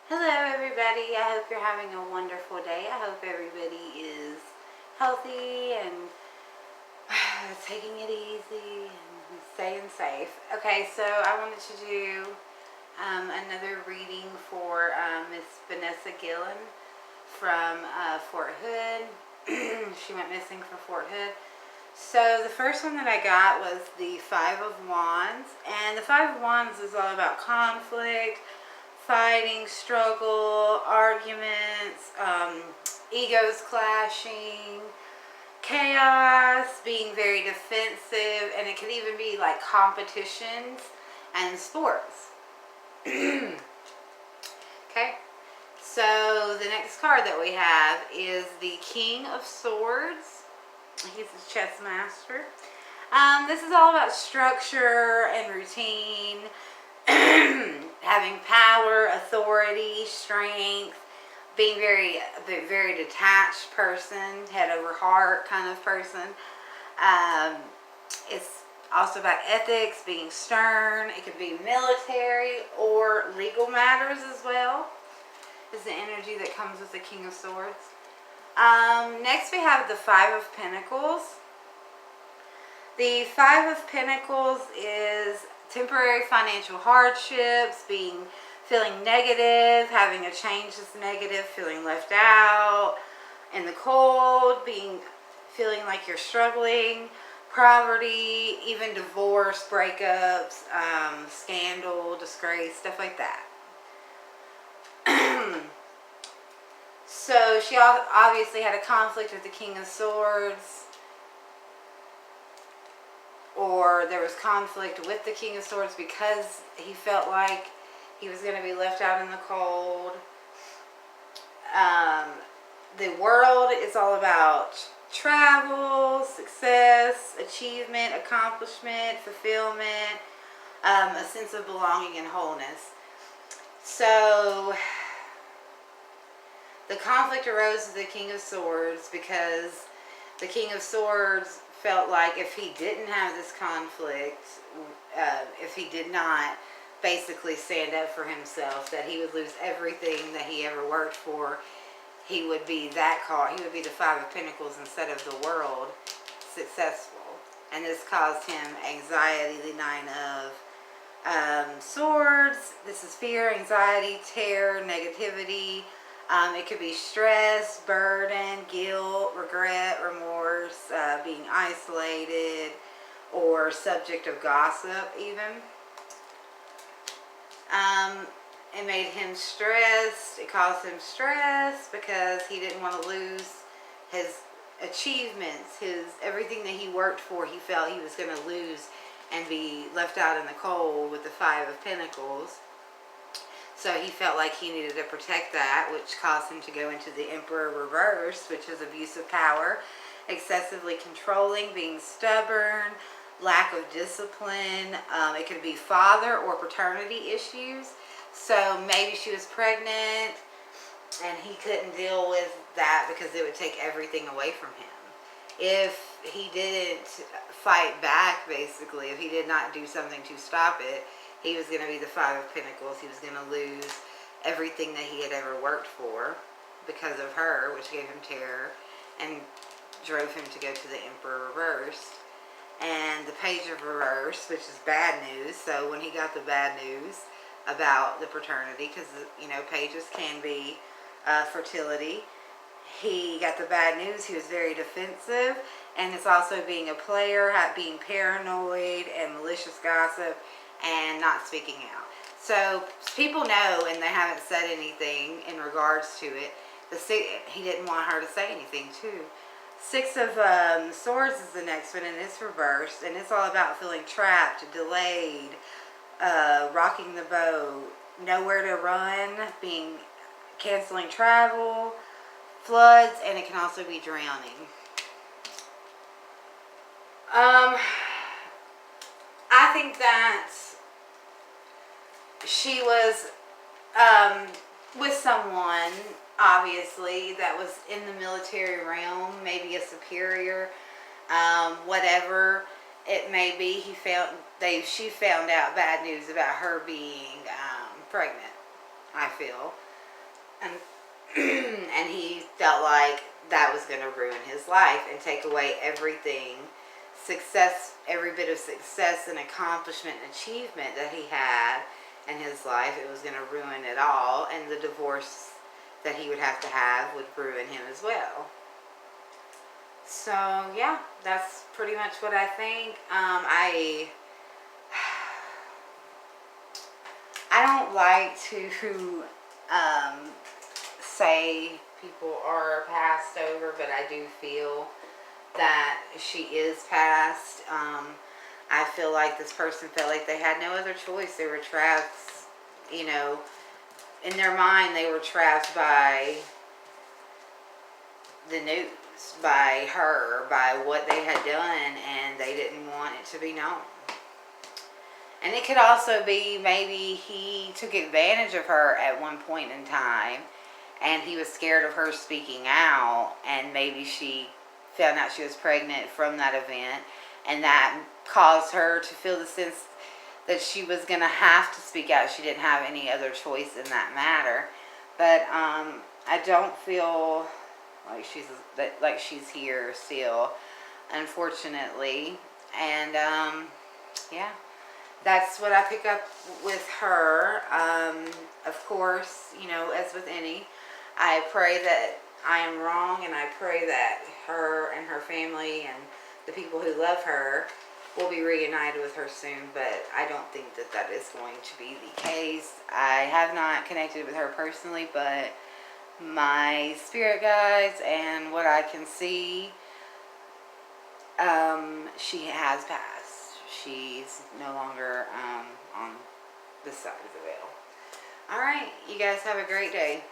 Hello everybody, I hope you're having a wonderful day. I hope everybody is healthy and taking it easy and staying safe. Okay, so I wanted to do another reading for Miss Vanessa Guillen from Fort Hood. She went missing from Fort Hood. So the first one that I got was the Five of Wands, and the Five of Wands is all about conflict, fighting, struggle, arguments, egos clashing, chaos, being very defensive, and it could even be like competitions and sports. Okay, so the next card that we have is the King of Swords. He's a chess master. This is all about structure and routine, having power, authority, strength, being very detached person, head over heart kind of person. It's also about ethics, being stern. It could be military or legal matters as well. Is the energy that comes with the King of Swords. Next we have the Five of Pentacles. The Five of Pentacles is temporary financial hardships, feeling negative, having a change that's negative, feeling left out in the cold, feeling like you're struggling, poverty, even divorce, breakups, scandal, disgrace, stuff like that. So she obviously had a conflict with the King of Swords, or there was conflict with the King of Swords because he felt like he was going to be left out in the cold. The world is all about travel, success, achievement, accomplishment, fulfillment, a sense of belonging and wholeness. So the conflict arose with the King of Swords because the King of Swords felt like if he didn't have this conflict, if he did not basically stand up for himself, that he would lose everything that he ever worked for. He would be that card. He would be the Five of Pentacles instead of the world successful. And this caused him anxiety. The Nine of Swords. This is fear, anxiety, terror, negativity. It could be stress, burden, guilt, regret, remorse, being isolated, or subject of gossip even. It made him stressed. It caused him stress because he didn't want to lose his achievements, everything that he worked for. He felt he was going to lose and be left out in the cold with the Five of Pentacles. So he felt like he needed to protect that, which caused him to go into the Emperor reverse, which is abuse of power, excessively controlling, being stubborn, lack of discipline. It could be father or paternity issues. So maybe she was pregnant and he couldn't deal with that because it would take everything away from him. If he didn't fight back, basically, if he did not do something to stop it, he was going to be the Five of Pentacles. He was going to lose everything that he had ever worked for because of her, which gave him terror and drove him to go to the Emperor reverse. And the Page of Reverse, which is bad news. So when he got the bad news about the paternity, because, pages can be fertility, he got the bad news. He was very defensive, and it's also being a player, being paranoid and malicious gossip, and not speaking out. So people know, and they haven't said anything in regards to it. He didn't want her to say anything too. Six of Swords is the next one, and it's reversed, and it's all about feeling trapped, delayed, rocking the boat, nowhere to run, canceling travel, floods, and it can also be drowning. I think that she was with someone, obviously, that was in the military realm, maybe a superior, whatever it may be. She found out bad news about her being pregnant, I feel. And, and he felt like that was going to ruin his life and take away everything, success, every bit of success and accomplishment and achievement that he had in his life. It was going to ruin it all, and the divorce that he would have to have would ruin him as well. So yeah, that's pretty much what I think. I don't like to say people are passed over, but I do feel that she is passed. I feel like this person felt like they had no other choice. They were trapped, you know, in their mind they were trapped by the news, by her, by what they had done, and they didn't want it to be known. And it could also be maybe he took advantage of her at one point in time, and he was scared of her speaking out, and maybe she found out she was pregnant from that event, and that caused her to feel the sense that she was going to have to speak out. She didn't have any other choice in that matter. But I don't feel like she's here still, unfortunately. And yeah, that's what I pick up with her. Of course, you know, as with any, I pray that I am wrong, and I pray that her and her family and the people who love her will be reunited with her soon, but I don't think that that is going to be the case. I have not connected with her personally, but my spirit guides and what I can see, she has passed. She's no longer on this side of the veil. Alright, you guys have a great day.